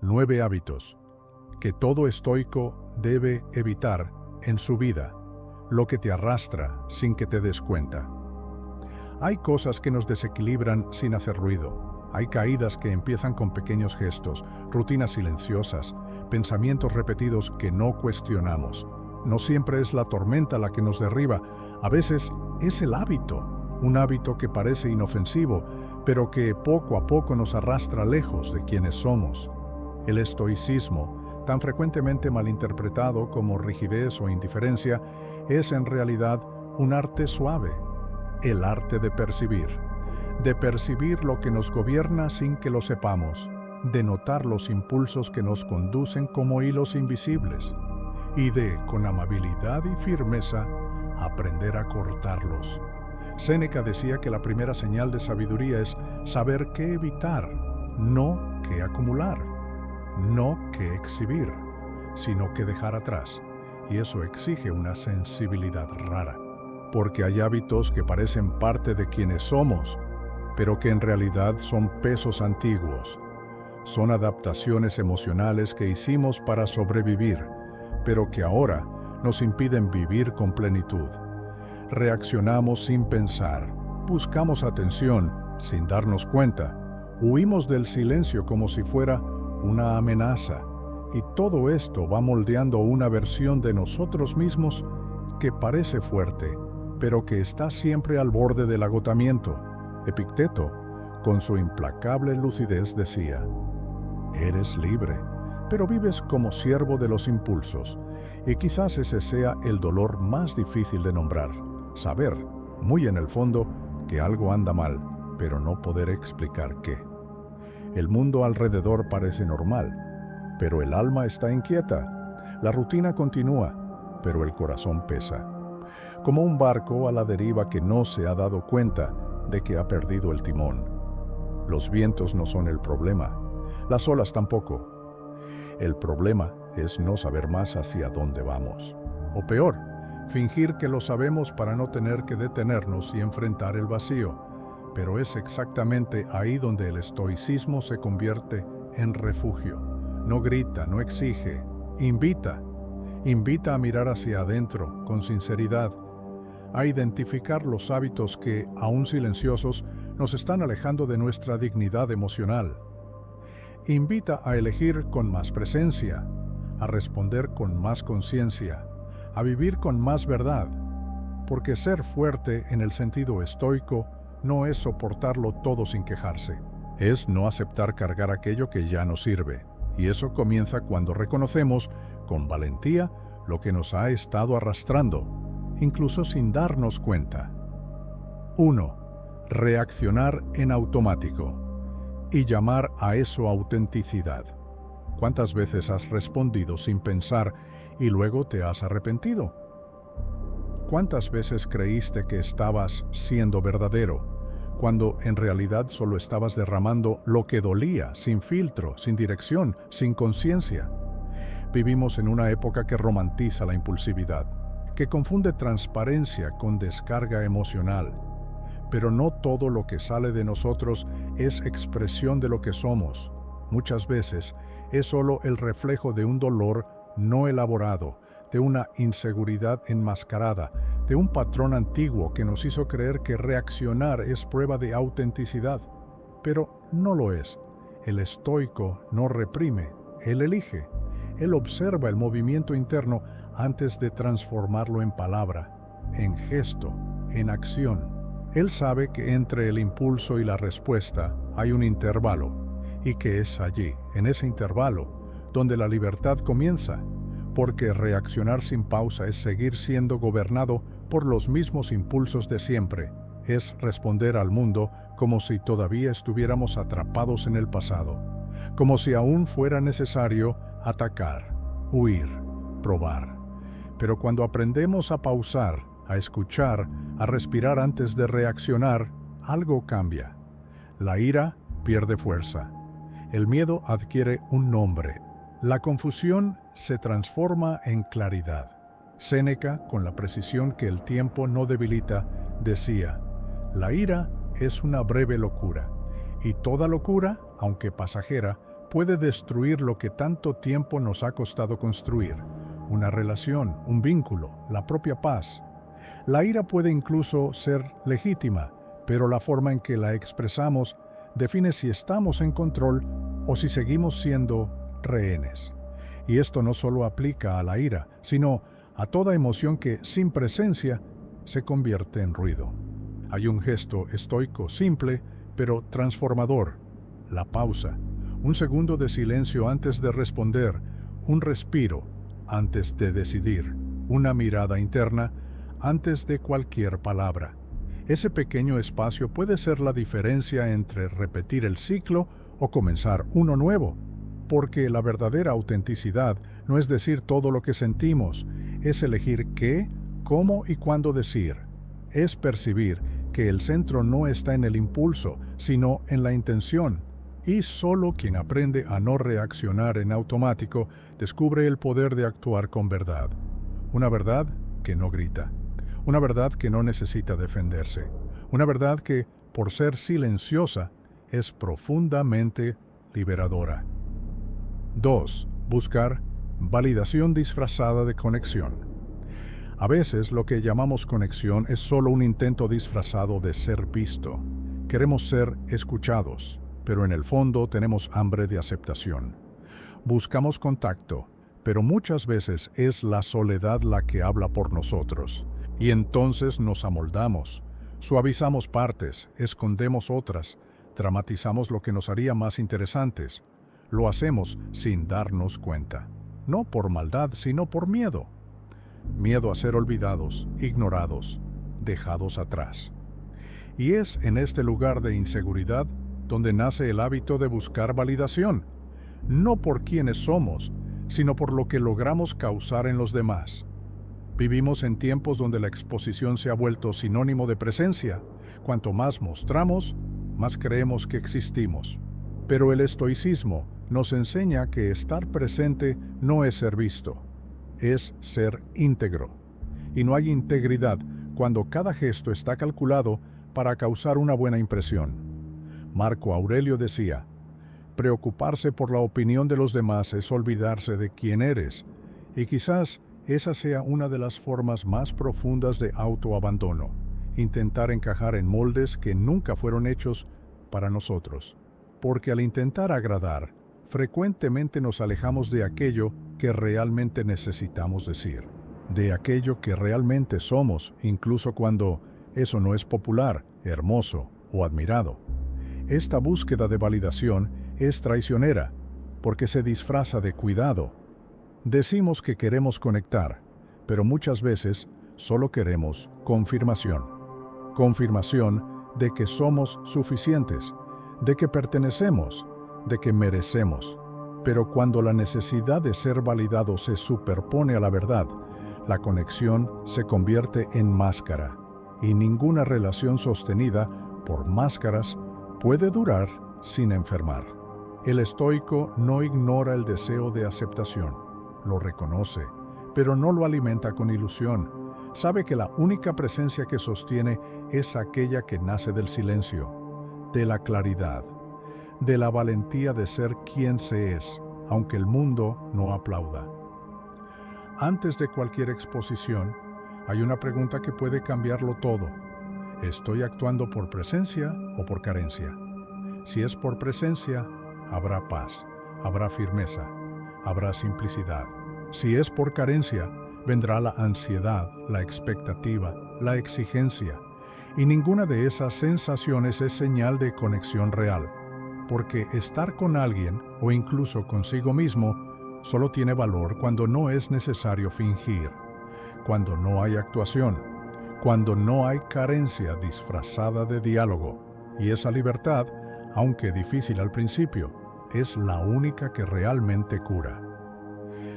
9 hábitos que todo estoico debe evitar en su vida, lo que te arrastra sin que te des cuenta. Hay cosas que nos desequilibran sin hacer ruido. Hay caídas que empiezan con pequeños gestos, rutinas silenciosas, pensamientos repetidos que no cuestionamos. No siempre es la tormenta la que nos derriba, a veces es el hábito, un hábito que parece inofensivo, pero que poco a poco nos arrastra lejos de quienes somos. El estoicismo, tan frecuentemente malinterpretado como rigidez o indiferencia, es en realidad un arte suave, el arte de percibir lo que nos gobierna sin que lo sepamos, de notar los impulsos que nos conducen como hilos invisibles y de, con amabilidad y firmeza, aprender a cortarlos. Séneca decía que la primera señal de sabiduría es saber qué evitar, no qué acumular, no qué exhibir, sino qué dejar atrás, y eso exige una sensibilidad rara, porque hay hábitos que parecen parte de quienes somos, pero que en realidad son pesos antiguos. Son adaptaciones emocionales que hicimos para sobrevivir, pero que ahora nos impiden vivir con plenitud. Reaccionamos sin pensar, buscamos atención sin darnos cuenta, huimos del silencio como si fuera una amenaza, y todo esto va moldeando una versión de nosotros mismos que parece fuerte, pero que está siempre al borde del agotamiento. Epicteto, con su implacable lucidez, decía: «Eres libre, pero vives como siervo de los impulsos», y quizás ese sea el dolor más difícil de nombrar, saber, muy en el fondo, que algo anda mal, pero no poder explicar qué. El mundo alrededor parece normal, pero el alma está inquieta. La rutina continúa, pero el corazón pesa. Como un barco a la deriva que no se ha dado cuenta de que ha perdido el timón. Los vientos no son el problema, las olas tampoco. El problema es no saber más hacia dónde vamos. O peor, fingir que lo sabemos para no tener que detenernos y enfrentar el vacío. Pero es exactamente ahí donde el estoicismo se convierte en refugio. No grita, no exige, invita. Invita a mirar hacia adentro, con sinceridad, a identificar los hábitos que, aún silenciosos, nos están alejando de nuestra dignidad emocional. Invita a elegir con más presencia, a responder con más conciencia, a vivir con más verdad, porque ser fuerte en el sentido estoico no es soportarlo todo sin quejarse, es no aceptar cargar aquello que ya no sirve, y eso comienza cuando reconocemos, con valentía, lo que nos ha estado arrastrando, incluso sin darnos cuenta. 1. Reaccionar en automático y llamar a eso autenticidad. ¿Cuántas veces has respondido sin pensar y luego te has arrepentido? ¿Cuántas veces creíste que estabas siendo verdadero, cuando en realidad solo estabas derramando lo que dolía, sin filtro, sin dirección, sin conciencia? Vivimos en una época que romantiza la impulsividad, que confunde transparencia con descarga emocional. Pero no todo lo que sale de nosotros es expresión de lo que somos. Muchas veces es solo el reflejo de un dolor no elaborado, de una inseguridad enmascarada, de un patrón antiguo que nos hizo creer que reaccionar es prueba de autenticidad. Pero no lo es. El estoico no reprime, él elige. Él observa el movimiento interno antes de transformarlo en palabra, en gesto, en acción. Él sabe que entre el impulso y la respuesta hay un intervalo, y que es allí, en ese intervalo, donde la libertad comienza, porque reaccionar sin pausa es seguir siendo gobernado por los mismos impulsos de siempre, es responder al mundo como si todavía estuviéramos atrapados en el pasado, como si aún fuera necesario atacar, huir, probar. Pero cuando aprendemos a pausar, a escuchar, a respirar antes de reaccionar, algo cambia. La ira pierde fuerza. El miedo adquiere un nombre. La confusión se transforma en claridad. Séneca, con la precisión que el tiempo no debilita, decía: la ira es una breve locura, y toda locura, aunque pasajera, puede destruir lo que tanto tiempo nos ha costado construir: una relación, un vínculo, la propia paz. La ira puede incluso ser legítima, pero la forma en que la expresamos define si estamos en control o si seguimos siendo rehenes. Y esto no solo aplica a la ira, sino a toda emoción que, sin presencia, se convierte en ruido. Hay un gesto estoico simple, pero transformador: la pausa. Un segundo de silencio antes de responder, un respiro antes de decidir, una mirada interna antes de cualquier palabra. Ese pequeño espacio puede ser la diferencia entre repetir el ciclo o comenzar uno nuevo, porque la verdadera autenticidad no es decir todo lo que sentimos, es elegir qué, cómo y cuándo decir. Es percibir que el centro no está en el impulso, sino en la intención. Y solo quien aprende a no reaccionar en automático descubre el poder de actuar con verdad. Una verdad que no grita. Una verdad que no necesita defenderse. Una verdad que, por ser silenciosa, es profundamente liberadora. 2. Buscar validación disfrazada de conexión. A veces lo que llamamos conexión es solo un intento disfrazado de ser visto. Queremos ser escuchados, pero en el fondo tenemos hambre de aceptación. Buscamos contacto, pero muchas veces es la soledad la que habla por nosotros. Y entonces nos amoldamos, suavizamos partes, escondemos otras, dramatizamos lo que nos haría más interesantes. Lo hacemos sin darnos cuenta. No por maldad, sino por miedo. Miedo a ser olvidados, ignorados, dejados atrás. Y es en este lugar de inseguridad donde nace el hábito de buscar validación, no por quienes somos, sino por lo que logramos causar en los demás. Vivimos en tiempos donde la exposición se ha vuelto sinónimo de presencia. Cuanto más mostramos, más creemos que existimos. Pero el estoicismo nos enseña que estar presente no es ser visto, es ser íntegro. Y no hay integridad cuando cada gesto está calculado para causar una buena impresión. Marco Aurelio decía: preocuparse por la opinión de los demás es olvidarse de quién eres, y quizás esa sea una de las formas más profundas de autoabandono, intentar encajar en moldes que nunca fueron hechos para nosotros. Porque al intentar agradar, frecuentemente nos alejamos de aquello que realmente necesitamos decir, de aquello que realmente somos, incluso cuando eso no es popular, hermoso o admirado. Esta búsqueda de validación es traicionera, porque se disfraza de cuidado. Decimos que queremos conectar, pero muchas veces solo queremos confirmación. Confirmación de que somos suficientes, de que pertenecemos, de que merecemos. Pero cuando la necesidad de ser validado se superpone a la verdad, la conexión se convierte en máscara, y ninguna relación sostenida por máscaras puede durar sin enfermar. El estoico no ignora el deseo de aceptación, lo reconoce, pero no lo alimenta con ilusión. Sabe que la única presencia que sostiene es aquella que nace del silencio, de la claridad, de la valentía de ser quien se es, aunque el mundo no aplauda. Antes de cualquier exposición, hay una pregunta que puede cambiarlo todo. ¿Estoy actuando por presencia o por carencia? Si es por presencia, habrá paz, habrá firmeza, habrá simplicidad. Si es por carencia, vendrá la ansiedad, la expectativa, la exigencia. Y ninguna de esas sensaciones es señal de conexión real, porque estar con alguien, o incluso consigo mismo, solo tiene valor cuando no es necesario fingir, cuando no hay actuación, cuando no hay carencia disfrazada de diálogo. Y esa libertad, aunque difícil al principio, es la única que realmente cura.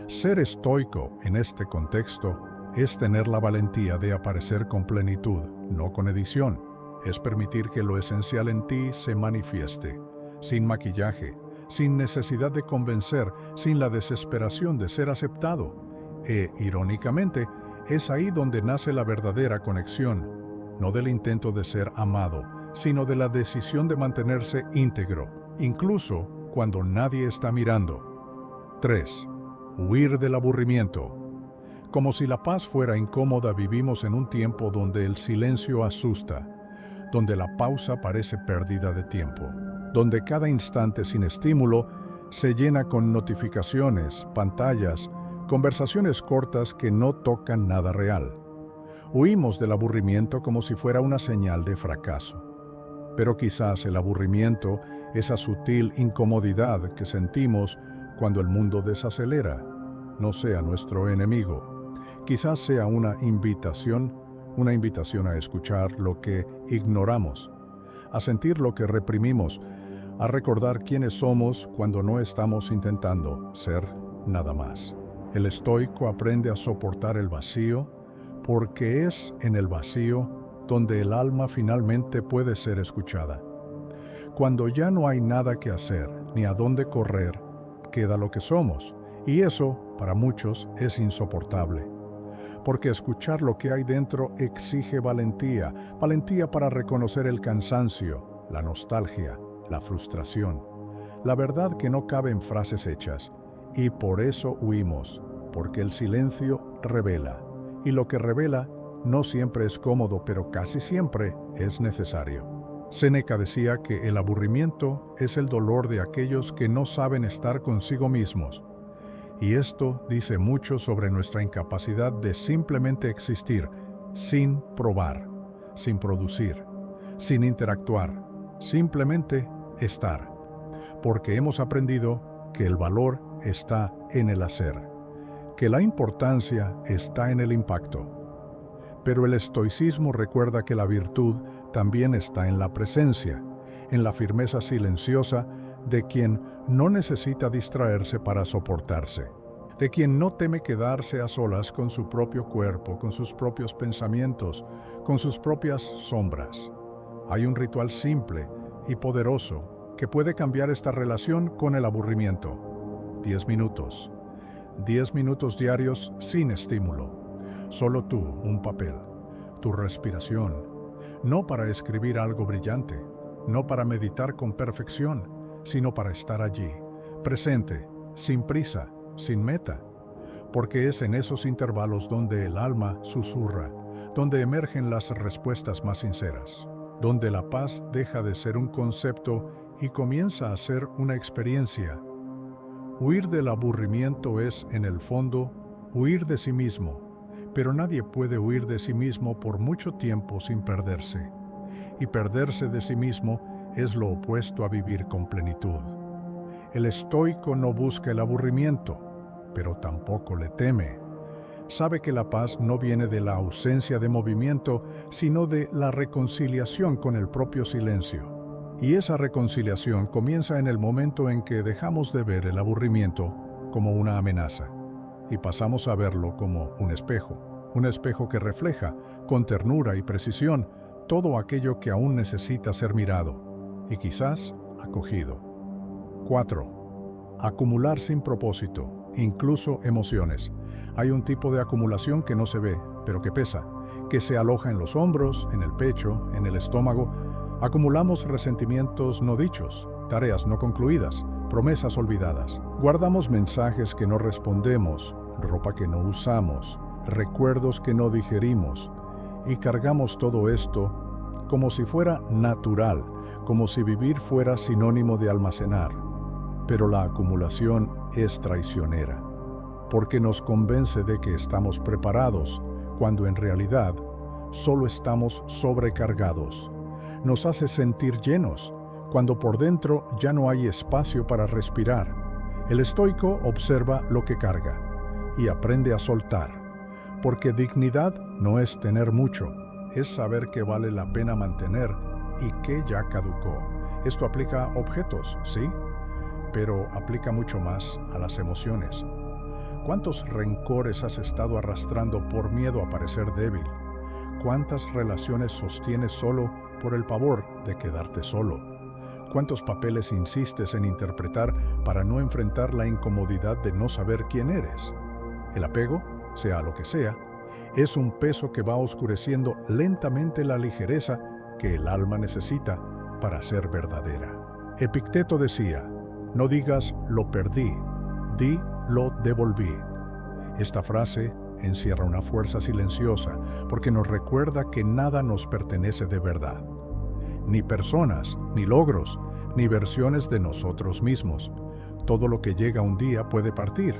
Ser estoico en este contexto es tener la valentía de aparecer con plenitud, no con edición. Es permitir que lo esencial en ti se manifieste, sin maquillaje, sin necesidad de convencer, sin la desesperación de ser aceptado. Irónicamente, es ahí donde nace la verdadera conexión, no del intento de ser amado, sino de la decisión de mantenerse íntegro, incluso cuando nadie está mirando. 3. Huir del aburrimiento. Como si la paz fuera incómoda, vivimos en un tiempo donde el silencio asusta, donde la pausa parece pérdida de tiempo, donde cada instante sin estímulo se llena con notificaciones, pantallas, conversaciones cortas que no tocan nada real. Huimos del aburrimiento como si fuera una señal de fracaso. Pero quizás el aburrimiento, esa sutil incomodidad que sentimos cuando el mundo desacelera, no sea nuestro enemigo. Quizás sea una invitación a escuchar lo que ignoramos, a sentir lo que reprimimos, a recordar quiénes somos cuando no estamos intentando ser nada más. El estoico aprende a soportar el vacío porque es en el vacío donde el alma finalmente puede ser escuchada. Cuando ya no hay nada que hacer ni a dónde correr, queda lo que somos, y eso, para muchos, es insoportable. Porque escuchar lo que hay dentro exige valentía para reconocer el cansancio, la nostalgia, la frustración, la verdad que no cabe en frases hechas, y por eso huimos, porque el silencio revela, y lo que revela no siempre es cómodo, pero casi siempre es necesario. Séneca decía que el aburrimiento es el dolor de aquellos que no saben estar consigo mismos, y esto dice mucho sobre nuestra incapacidad de simplemente existir, sin probar, sin producir, sin interactuar, simplemente estar, porque hemos aprendido que el valor está en el hacer, que la importancia está en el impacto. Pero el estoicismo recuerda que la virtud también está en la presencia, en la firmeza silenciosa de quien no necesita distraerse para soportarse, de quien no teme quedarse a solas con su propio cuerpo, con sus propios pensamientos, con sus propias sombras. Hay un ritual simple y poderoso que puede cambiar esta relación con el aburrimiento. 10 minutos. 10 minutos diarios sin estímulo. Solo tú, un papel, tu respiración. No para escribir algo brillante, no para meditar con perfección, sino para estar allí, presente, sin prisa, sin meta. Porque es en esos intervalos donde el alma susurra, donde emergen las respuestas más sinceras, donde la paz deja de ser un concepto y comienza a ser una experiencia. Huir del aburrimiento es, en el fondo, huir de sí mismo, pero nadie puede huir de sí mismo por mucho tiempo sin perderse. Y perderse de sí mismo es lo opuesto a vivir con plenitud. El estoico no busca el aburrimiento, pero tampoco le teme. Sabe que la paz no viene de la ausencia de movimiento, sino de la reconciliación con el propio silencio. Y esa reconciliación comienza en el momento en que dejamos de ver el aburrimiento como una amenaza y pasamos a verlo como un espejo que refleja, con ternura y precisión, todo aquello que aún necesita ser mirado y quizás acogido. 4. Acumular sin propósito, incluso emociones. Hay un tipo de acumulación que no se ve, pero que pesa, que se aloja en los hombros, en el pecho, en el estómago. Acumulamos resentimientos no dichos, tareas no concluidas, promesas olvidadas. Guardamos mensajes que no respondemos, ropa que no usamos, recuerdos que no digerimos, y cargamos todo esto como si fuera natural, como si vivir fuera sinónimo de almacenar. Pero la acumulación es traicionera, porque nos convence de que estamos preparados, cuando en realidad solo estamos sobrecargados. Nos hace sentir llenos, cuando por dentro ya no hay espacio para respirar. El estoico observa lo que carga y aprende a soltar, porque dignidad no es tener mucho, es saber que vale la pena mantener y que ya caducó. Esto aplica a objetos, sí, pero aplica mucho más a las emociones. ¿Cuántos rencores has estado arrastrando por miedo a parecer débil? ¿Cuántas relaciones sostienes solo por el pavor de quedarte solo? ¿Cuántos papeles insistes en interpretar para no enfrentar la incomodidad de no saber quién eres? El apego, sea lo que sea, es un peso que va oscureciendo lentamente la ligereza que el alma necesita para ser verdadera. Epicteto decía: No digas lo perdí, di lo devolví. Esta frase encierra una fuerza silenciosa porque nos recuerda que nada nos pertenece de verdad. Ni personas, ni logros, ni versiones de nosotros mismos. Todo lo que llega un día puede partir.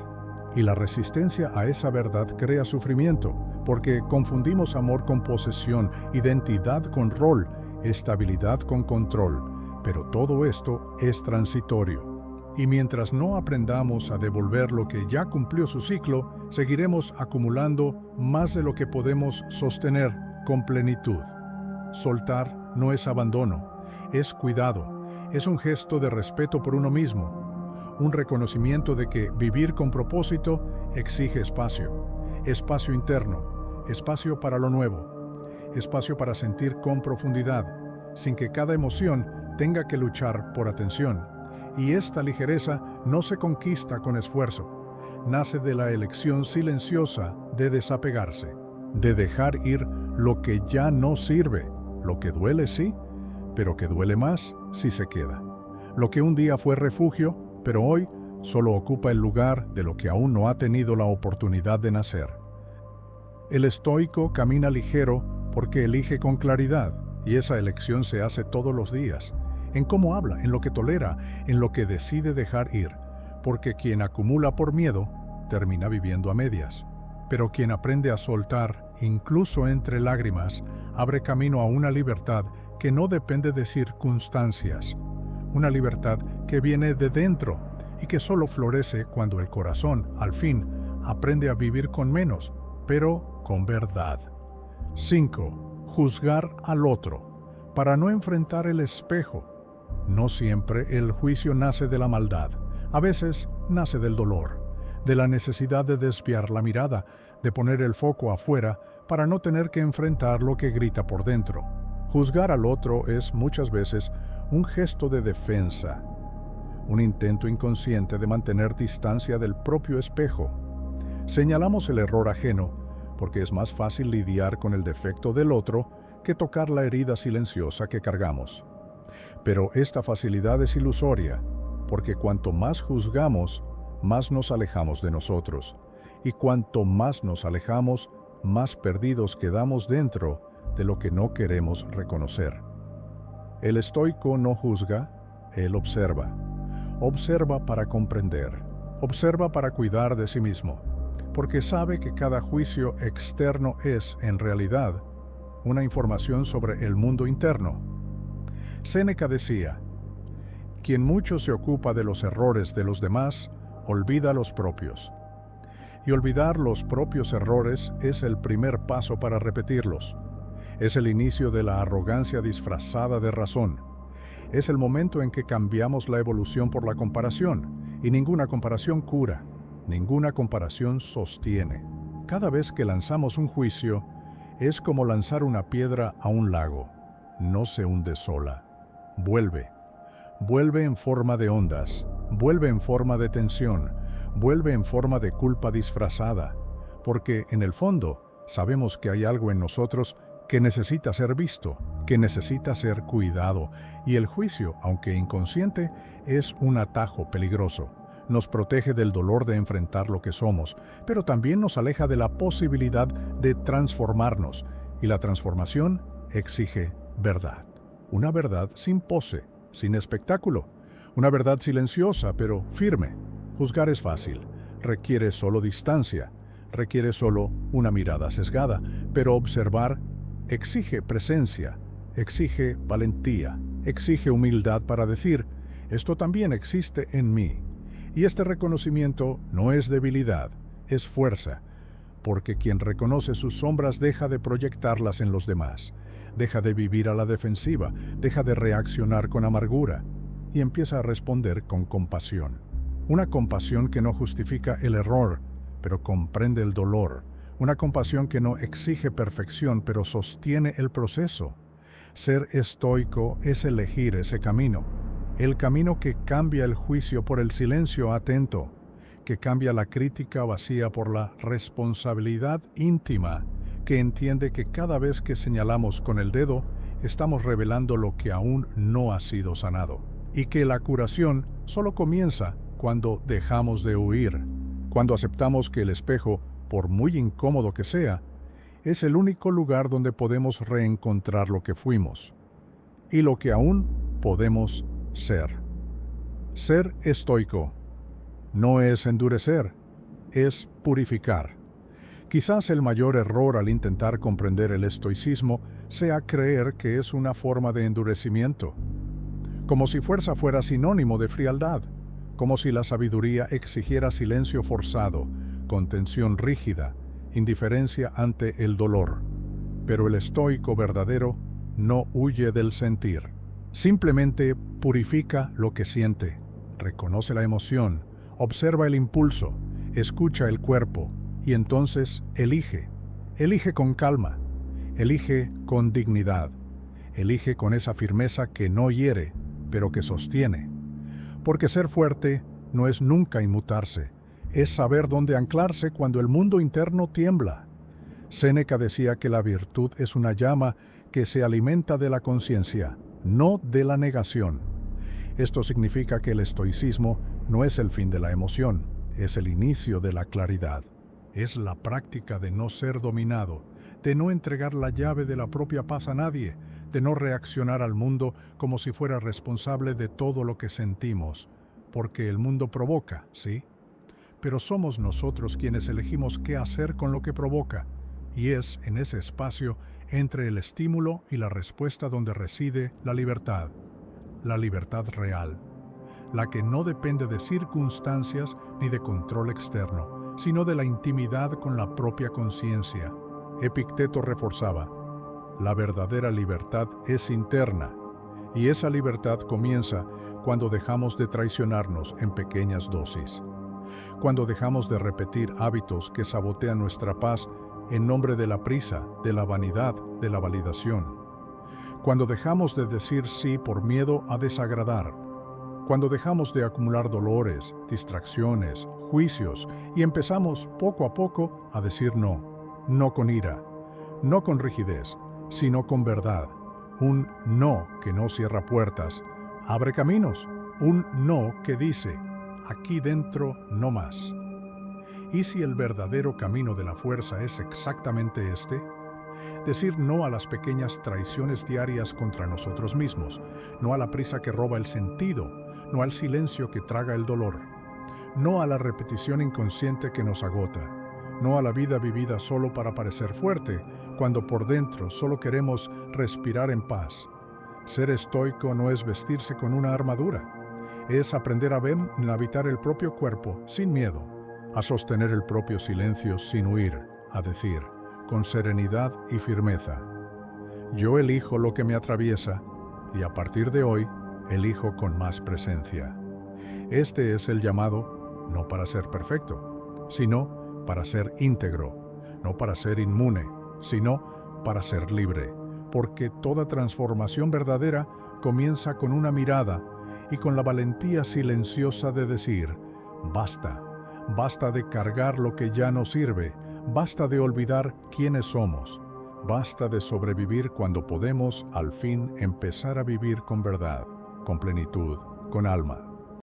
Y la resistencia a esa verdad crea sufrimiento, porque confundimos amor con posesión, identidad con rol, estabilidad con control. Pero todo esto es transitorio. Y mientras no aprendamos a devolver lo que ya cumplió su ciclo, seguiremos acumulando más de lo que podemos sostener con plenitud. Soltar no es abandono, es cuidado, es un gesto de respeto por uno mismo. Un reconocimiento de que vivir con propósito exige espacio interno, espacio para lo nuevo, espacio para sentir con profundidad, sin que cada emoción tenga que luchar por atención. Y esta ligereza no se conquista con esfuerzo, nace de la elección silenciosa de desapegarse, de dejar ir lo que ya no sirve, lo que duele sí, pero que duele más si se queda. Lo que un día fue refugio, pero hoy solo ocupa el lugar de lo que aún no ha tenido la oportunidad de nacer. El estoico camina ligero porque elige con claridad, y esa elección se hace todos los días, en cómo habla, en lo que tolera, en lo que decide dejar ir, porque quien acumula por miedo termina viviendo a medias. Pero quien aprende a soltar, incluso entre lágrimas, abre camino a una libertad que no depende de circunstancias. Una libertad que viene de dentro y que solo florece cuando el corazón, al fin, aprende a vivir con menos, pero con verdad. 5. Juzgar al otro, para no enfrentar el espejo. No siempre el juicio nace de la maldad, a veces nace del dolor, de la necesidad de desviar la mirada, de poner el foco afuera para no tener que enfrentar lo que grita por dentro. Juzgar al otro es muchas veces un gesto de defensa, un intento inconsciente de mantener distancia del propio espejo. Señalamos el error ajeno porque es más fácil lidiar con el defecto del otro que tocar la herida silenciosa que cargamos. Pero esta facilidad es ilusoria, porque cuanto más juzgamos, más nos alejamos de nosotros, y cuanto más nos alejamos, más perdidos quedamos dentro de lo que no queremos reconocer. El estoico no juzga, él observa. Observa para comprender, observa para cuidar de sí mismo, porque sabe que cada juicio externo es, en realidad, una información sobre el mundo interno. Séneca decía: quien mucho se ocupa de los errores de los demás, olvida los propios. Y olvidar los propios errores es el primer paso para repetirlos. Es el inicio de la arrogancia disfrazada de razón. Es el momento en que cambiamos la evolución por la comparación, y ninguna comparación cura, ninguna comparación sostiene. Cada vez que lanzamos un juicio, es como lanzar una piedra a un lago. No se hunde sola. Vuelve en forma de ondas, vuelve en forma de tensión, vuelve en forma de culpa disfrazada, porque en el fondo sabemos que hay algo en nosotros que necesita ser visto, que necesita ser cuidado, y el juicio, aunque inconsciente, es un atajo peligroso. Nos protege del dolor de enfrentar lo que somos, pero también nos aleja de la posibilidad de transformarnos, y la transformación exige verdad. Una verdad sin pose, sin espectáculo, una verdad silenciosa pero firme. Juzgar es fácil, requiere solo distancia, requiere solo una mirada sesgada, pero observar exige presencia, exige valentía, exige humildad para decir: esto también existe en mí. Y este reconocimiento no es debilidad, es fuerza, porque quien reconoce sus sombras deja de proyectarlas en los demás, deja de vivir a la defensiva, deja de reaccionar con amargura y empieza a responder con compasión. Una compasión que no justifica el error, pero comprende el dolor. Una compasión que no exige perfección, pero sostiene el proceso. Ser estoico es elegir ese camino, el camino que cambia el juicio por el silencio atento, que cambia la crítica vacía por la responsabilidad íntima, que entiende que cada vez que señalamos con el dedo, estamos revelando lo que aún no ha sido sanado. y que la curación solo comienza cuando dejamos de huir, cuando aceptamos que el espejo, por muy incómodo que sea, es el único lugar donde podemos reencontrar lo que fuimos y lo que aún podemos ser. Ser estoico no es endurecer, es purificar. Quizás el mayor error al intentar comprender el estoicismo sea creer que es una forma de endurecimiento, como si fuerza fuera sinónimo de frialdad, como si la sabiduría exigiera silencio forzado, contención rígida, indiferencia ante el dolor. Pero el estoico verdadero no huye del sentir. Simplemente purifica lo que siente, reconoce la emoción, observa el impulso, escucha el cuerpo y entonces elige. Elige con calma, elige con dignidad, elige con esa firmeza que no hiere, pero que sostiene. Porque ser fuerte no es nunca inmutarse, es saber dónde anclarse cuando el mundo interno tiembla. Séneca decía que la virtud es una llama que se alimenta de la conciencia, no de la negación. Esto significa que el estoicismo no es el fin de la emoción, es el inicio de la claridad. Es la práctica de no ser dominado, de no entregar la llave de la propia paz a nadie, de no reaccionar al mundo como si fuera responsable de todo lo que sentimos, porque el mundo provoca, ¿sí? Pero somos nosotros quienes elegimos qué hacer con lo que provoca, y es en ese espacio entre el estímulo y la respuesta donde reside la libertad real, la que no depende de circunstancias ni de control externo, sino de la intimidad con la propia conciencia. Epicteto reforzaba: la verdadera libertad es interna, y esa libertad comienza cuando dejamos de traicionarnos en pequeñas dosis, cuando dejamos de repetir hábitos que sabotean nuestra paz en nombre de la prisa, de la vanidad, de la validación, cuando dejamos de decir sí por miedo a desagradar, cuando dejamos de acumular dolores, distracciones, juicios y empezamos poco a poco a decir no, no con ira, no con rigidez, sino con verdad. Un no que no cierra puertas, abre caminos. Un no que dice, aquí dentro no más. ¿Y si el verdadero camino de la fuerza es exactamente este? Decir no a las pequeñas traiciones diarias contra nosotros mismos, no a la prisa que roba el sentido, no al silencio que traga el dolor, no a la repetición inconsciente que nos agota, no a la vida vivida solo para parecer fuerte, cuando por dentro solo queremos respirar en paz. Ser estoico no es vestirse con una armadura, es aprender a habitar el propio cuerpo sin miedo, a sostener el propio silencio sin huir, a decir, con serenidad y firmeza: yo elijo lo que me atraviesa y a partir de hoy elijo con más presencia. Este es el llamado, no para ser perfecto, sino para ser íntegro, no para ser inmune, sino para ser libre, porque toda transformación verdadera comienza con una mirada y con la valentía silenciosa de decir: basta, basta de cargar lo que ya no sirve, basta de olvidar quiénes somos, basta de sobrevivir cuando podemos al fin empezar a vivir con verdad, con plenitud, con alma.